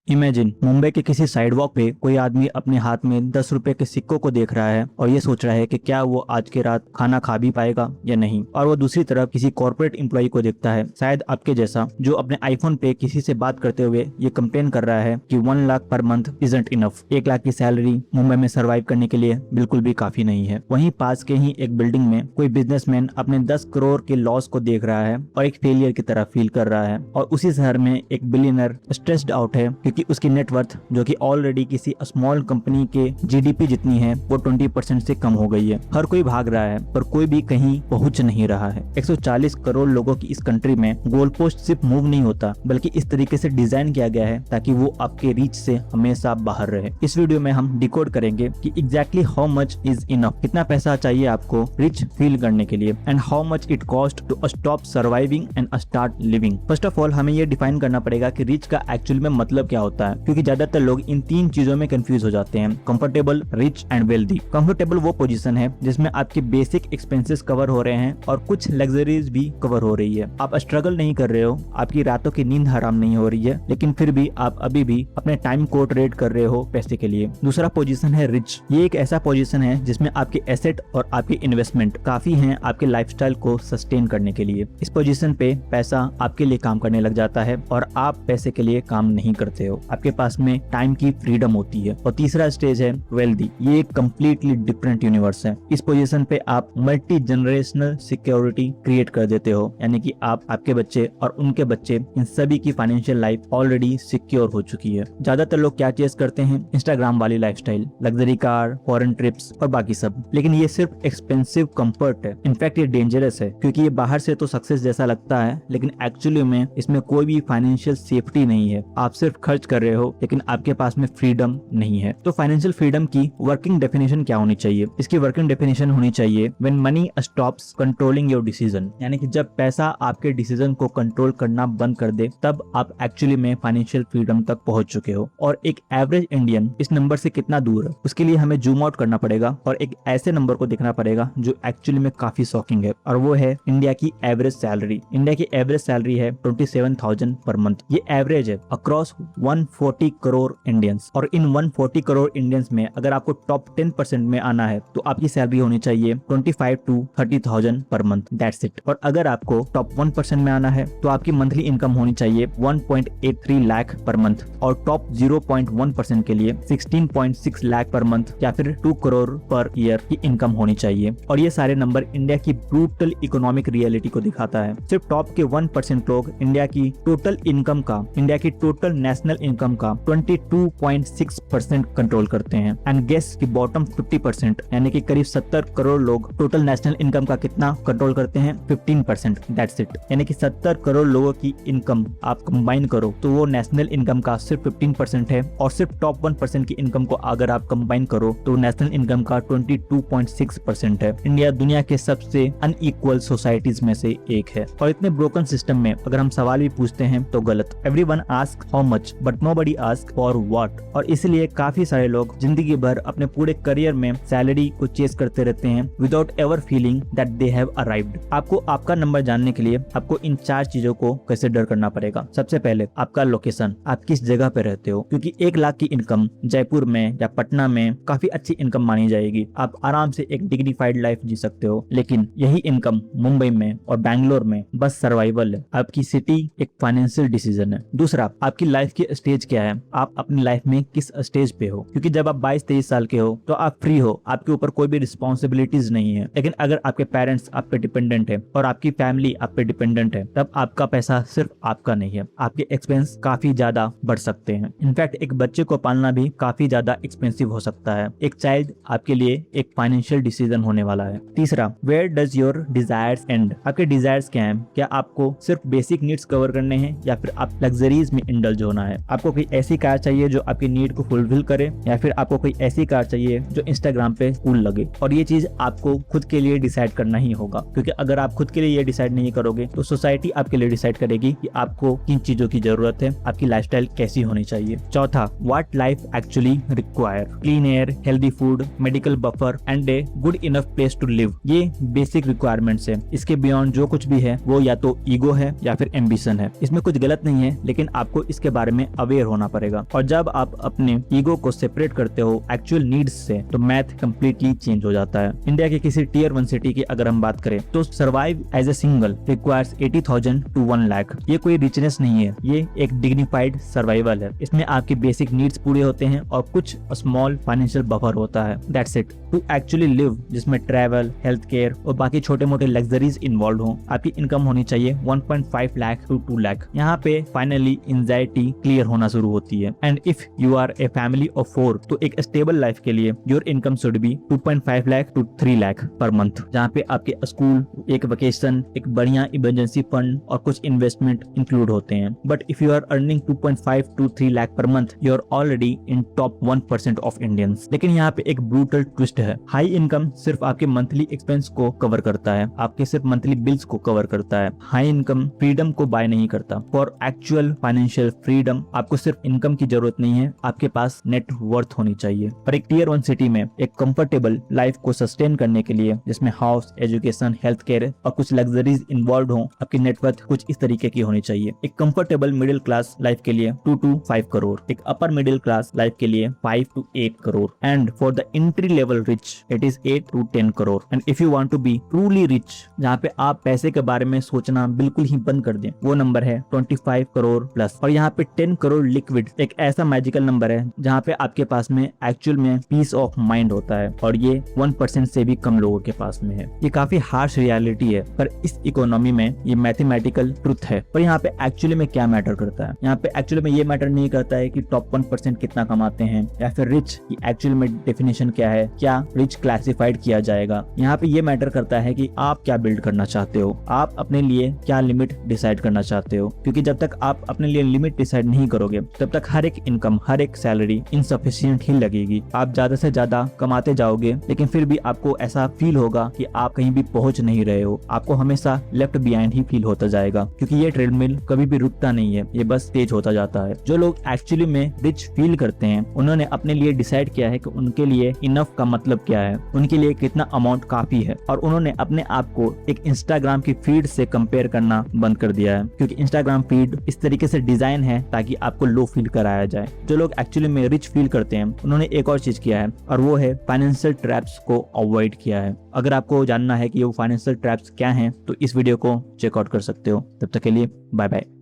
Imagine Mumbai के किसी sidewalk पे कोई आदमी अपने हाथ में 10 रुपए के सिक्कों को देख रहा है और ये सोच रहा है कि क्या वो आज के रात खाना खा भी पाएगा या नहीं। और वो दूसरी तरफ किसी कॉर्पोरेट एम्प्लॉय को देखता है, शायद आपके जैसा, जो अपने आईफोन पे किसी से बात करते हुए ये कंप्लेन कर रहा है कि 1 lakh per month isn't enough. 1 lakh की सैलरी मुंबई में सर्वाइव करने के लिए बिल्कुल भी काफी नहीं है। वहीं पास के ही एक बिल्डिंग में कोई बिजनेसमैन अपने 10 करोड़ के लॉस को देख रहा है और एक फेलियर की तरह फील कर रहा है। और उसी शहर में एक बिलियनर स्ट्रेस्ड आउट है क्योंकि उसकी नेटवर्थ, जो कि ऑलरेडी किसी स्मॉल कंपनी के जीडीपी जितनी है, वो 20% से कम हो गई है। हर कोई भाग रहा है पर कोई भी कहीं पहुंच नहीं रहा है। 140 करोड़ लोगों की इस कंट्री में गोल पोस्ट सिर्फ मूव नहीं होता, बल्कि इस तरीके से डिजाइन किया गया है ताकि वो आपके रीच से हमेशा बाहर रहे। इस वीडियो में हम डिकोड करेंगे कि exactly how much is enough, कितना पैसा चाहिए आपको रिच फील करने के लिए, and how much it cost to stop surviving and start living. First of all हमें ये डिफाइन करना पड़ेगा कि रिच का एक्चुअल में मतलब क्या होता है, क्योंकि ज्यादातर लोग इन 3 चीजों में कंफ्यूज हो जाते हैं: comfortable, rich and wealthy. Comfortable वो पोजीशन है जिसमें आपके बेसिक एक्सपेंसेस कवर हो रहे हैं और कुछ लग्जरीज भी कवर हो रही है। आप स्ट्रगल नहीं कर रहे हो, आपकी रातों की नींद हराम नहीं हो रही है, लेकिन फिर भी आप अभी भी अपने टाइम को ट्रेड कर रहे हो पैसे के लिए। दूसरा पोजीशन है रिच। ये एक ऐसा पोजीशन है जिसमें आपके एसेट और आपके इन्वेस्टमेंट काफी हैं आपके लाइफस्टाइल को सस्टेन करने के लिए। इस पोजीशन पे पैसा आपके लिए काम करने लग जाता है और आप पैसे के लिए काम नहीं करते हो। आपके पास में टाइम की फ्रीडम होती है। और तीसरा स्टेज है वेल्दी। ये एक कम्प्लीटली डिफरेंट यूनिवर्स है। इस पोजीशन पे आप मल्टी जनरेशनल सिक्योरिटी क्रिएट कर देते हो, यानी कि आप, आपके बच्चे और उनके बच्चे, इन सभी की फाइनेंशियल लाइफ ऑलरेडी सिक्योर हो चुकी है। ज्यादातर लोग क्या चेस करते हैं? इंस्टाग्राम वाली lifestyle, luxury car, foreign trips और बाकी सब। लेकिन ये सिर्फ एक्सपेंसिव कंफर्ट है। इनफैक्ट ये डेंजरस है, क्योंकि ये बाहर से तो सक्सेस जैसा लगता है, लेकिन एक्चुअली में इसमें कोई भी फाइनेंशियल सेफ्टी नहीं है। आप सिर्फ खर्च कर रहे हो, लेकिन आपके पास में फ्रीडम नहीं है। तो फाइनेंशियल फ्रीडम की वर्किंग डेफिनेशन क्या होनी चाहिए? इसकी वर्किंग डेफिनेशन होनी चाहिए when money stops controlling your decision, यानी कि जब पैसा आपके डिसीजन को कंट्रोल करना बंद कर दे, तब आप एक्चुअली में फाइनेंशियल फ्रीडम तक पहुंच चुके हो। और एक एवरेज इंडियन इस नंबर से कितना दूर है, उसके लिए हमें जूम आउट करना पड़ेगा और एक ऐसे नंबर को देखना पड़ेगा जो एक्चुअली में काफी शॉकिंग है, और वो है इंडिया की एवरेज सैलरी। इंडिया की एवरेज सैलरी है 27,000 पर मंथ। ये एवरेज है अक्रॉस 140 करोड़ इंडियंस। और इन 140 करोड़ इंडियंस में अगर आपको टॉप 10% में आना है तो आपकी सैलरी होनी चाहिए 25 to 30,000 per month. That's it. और अगर आपको टॉप 1% में आना है तो आपकी मंथली इनकम होनी चाहिए 1.83 लाख पर मंथ, और टॉप 0.1% के लिए 16.6 लाख पर मंथ या फिर 2 करोड़ पर ईयर की इनकम होनी चाहिए। और ये सारे नंबर इंडिया की ब्रूटल इकोनॉमिक रियलिटी को दिखाता है। सिर्फ टॉप के 1% लोग इंडिया की टोटल इनकम का, इंडिया की टोटल नेशनल इनकम का 22.6% कंट्रोल करते हैं। एंड गेस की बॉटम 50%, यानी कि करीब 70 करोड़ लोग टोटल नेशनल इनकम का कितना कंट्रोल करते हैं? 15%। That's it. यानी कि 70 करोड़ लोगों की इनकम आप कंबाइन करो तो वो नेशनल इनकम का सिर्फ 15% है, और सिर्फ टॉप 1% की इनकम को अगर आप कंबाइन करो तो नेशनल इनकम का 22.6% है। इंडिया दुनिया के सबसे अनइक्वल सोसाइटीज में से एक है। और इतने ब्रोकन सिस्टम में अगर हम सवाल भी पूछते हैं तो गलत। Everyone ask how much but nobody ask for what. और इसलिए काफी सारे लोग जिंदगी भर अपने पूरे करियर में सैलरी को चेस करते रहते हैं without ever feeling that they have arrived. आपको आपका नंबर जानने के लिए आपको इन 4 चीजों को कंसीडर करना पड़ेगा। सबसे पहले आपका लोकेशन, आप किस जगह पे रहते हो, क्योंकि 1 लाख की इनकम जयपुर में या पटना में काफी अच्छी इनकम मानी जाएगी। आप आराम से एक डिग्निफाइड लाइफ जी सकते हो, लेकिन यही इनकम मुंबई में और बैंगलोर में बस सर्वाइवल है। आपकी सिटी एक फाइनेंशियल डिसीजन है। दूसरा, आपकी लाइफ की स्टेज क्या है, आप अपनी लाइफ में किस स्टेज पे हो, क्योंकि जब आप 22-23 साल के हो तो आप फ्री हो, आपके ऊपर कोई भी रिस्पॉन्सिबिलिटीज नहीं है। लेकिन अगर आपके पेरेंट्स आप पे डिपेंडेंट है और आपकी फैमिली आप पे डिपेंडेंट है, तब आपका पैसा सिर्फ आपका नहीं है, आपके एक्सपेंस काफी ज्यादा बढ़ सकते हैं। इनफैक्ट एक बच्चे को पालना भी काफी ज्यादा एक्सपेंसिव हो सकता है। एक चाइल्ड आपके लिए एक फाइनेंशियल डिसीजन होने वाला है। तीसरा, where does your desires end. आपके डिजायर्स क्या हैं? क्या आपको सिर्फ बेसिक नीड्स कवर करने हैं या फिर आप लग्जरीज में इंडल्ज होना है? आपको कोई ऐसी कार चाहिए जो आपकी नीड को फुलफिल करे, या फिर आपको कोई ऐसी कार चाहिए जो इंस्टाग्राम पे कूल लगे? और ये चीज आपको खुद के लिए डिसाइड करना ही होगा, क्योंकि अगर आप खुद के लिए ये डिसाइड नहीं करोगे तो सोसाइटी आपके लिए डिसाइड करेगी कि आपको किन चीजों की जरूरत है, आपकी लाइफस्टाइल कैसी होनी चाहिए। चौथा, what life actually require. Clean air, healthy food, medical buffer and a good enough place to live. ये बेसिक रिक्वायरमेंट्स है। इसके बियॉन्ड जो कुछ भी है वो या तो ईगो है या फिर एम्बिशन है। इसमें कुछ गलत नहीं है, लेकिन आपको इसके बारे में अवेयर होना पड़ेगा। और जब आप अपने ईगो को सेपरेट करते हो एक्चुअल नीड्स से तो मैथ कंप्लीटली चेंज हो जाता है। इंडिया के किसी टियर 1 सिटी की अगर हम बात करें तो survive as a single requires 80,000 to 1 lakh. ये कोई रिचनेस नहीं है, ये एक डिग्निफाइड सर्वाइवल है। इसमें आपके बेसिक नीड्स पूरे होते हैं और कुछ स्मॉल फाइनेंशियल बफर होता है, that's it. To actually live, जिसमें ट्रैवल, हेल्थ केयर और बाकी छोटे मोटे लग्जरीज इन्वॉल्व हो, आपकी इनकम होनी चाहिए 1.5 लाख to 2 लाख। यहाँ पे फाइनली एंजाइटी क्लियर होना शुरू होती है। And if you are a family of 4 तो एक स्टेबल लाइफ के लिए your income should be 2.5 lakh to 3 lakh per month, जहाँ पे आपके स्कूल, एक वेकेशन, एक बढ़िया इमरजेंसी फंड और कुछ इन्वेस्टमेंट इंक्लूड होते हैं। But if you are earning 2.5 to 3 lakh per month, you are already in top 1% of Indians. लेकिन यहाँ पे एक ब्रूटल ट्विस्ट है। हाई इनकम सिर्फ आपके मंथली एक्सपेंस को कवर करता है, आपके सिर्फ मंथली बिल्स को कवर करता है। हाई इनकम फ्रीडम को बाय नहीं करता। फॉर एक्चुअल फाइनेंशियल फ्रीडम आपको सिर्फ इनकम की जरूरत नहीं है, आपके पास नेट वर्थ होनी चाहिए। और एक टियर 1 सिटी में एक कंफर्टेबल लाइफ को सस्टेन करने के लिए, जिसमें हाउस, एजुकेशन, हेल्थ केयर और कुछ लग्जरीज इन्वॉल्व हो, आपकी नेटवर्थ कुछ इस तरीके की होनी चाहिए। एक कंफर्टेबल मिडिल क्लास लाइफ के लिए 2 to 5 करोड़, एक अपर मिडिल क्लास लाइफ के लिए 5 to 8 crore, and for the entry level rich it is 8 to 10 crore. And if you want to be truly rich, जहाँ पे आप पैसे के बारे में सोचना बिल्कुल ही बंद कर दें, वो नंबर है 25 करोड़ प्लस। और यहाँ पे 10 करोड़ लिक्विड एक ऐसा मैजिकल नंबर है जहाँ पे आपके पास में एक्चुअल में पीस ऑफ माइंड होता है, और ये 1% से भी कम लोगों के पास में है। ये काफी हार्श रियलिटी है, पर इस इकोनॉमी में ये मैथमेटिकल ट्रुथ है। पर यहाँ पे एक्चुअली में क्या मैटर करता है? यहाँ पे एक्चुअली में ये मैटर नहीं करता है कि टॉप 1% कितना कमाते हैं या फिर रिच की एक्चुअल में डेफिनेशन क्या है, क्या रिच क्लासिफाइड किया जाएगा। यहाँ पे ये मैटर करता है कि आप क्या बिल्ड करना चाहते हो, आप अपने लिए क्या लिमिट डिसाइड करना चाहते हो। क्योंकि जब तक आप अपने लिए लिमिट डिसाइड नहीं करोगे तब तक हर एक इनकम, हर एक सैलरी इनसफिशिएंट ही लगेगी। आप ज्यादा से ज्यादा कमाते जाओगे लेकिन फिर भी आपको ऐसा फील होगा कि आप कहीं भी पहुंच नहीं रहे हो, आपको हमेशा लेफ्ट बिहाइंड ही फील होता जाएगा। क्योंकि ये ट्रेडमिल कभी भी रुकता नहीं है, ये बस तेज होता जाता है। जो लोग एक्चुअली में रिच फील करते हैं उन्होंने अपने लिए डिसाइड किया है कि उनके लिए इनफ का मतलब क्या है, उनके लिए कितना अमाउंट काफी है, और उन्होंने अपने आप को एक इंस्टाग्राम की फीड से कंपेयर करना बंद कर दिया है। क्योंकि इंस्टाग्राम फीड इस तरीके से डिजाइन है ताकि आपको लो फील कराया जाए। जो लोग एक्चुअली में रिच फील करते हैं उन्होंने एक और चीज किया है, और वो है फाइनेंशियल ट्रैप्स को अवॉइड किया है। अगर आपको जानना है कि वो फाइनेंशियल ट्रैप्स क्या हैं तो इस वीडियो को चेकआउट कर सकते हो। तब तक के लिए बाय बाय।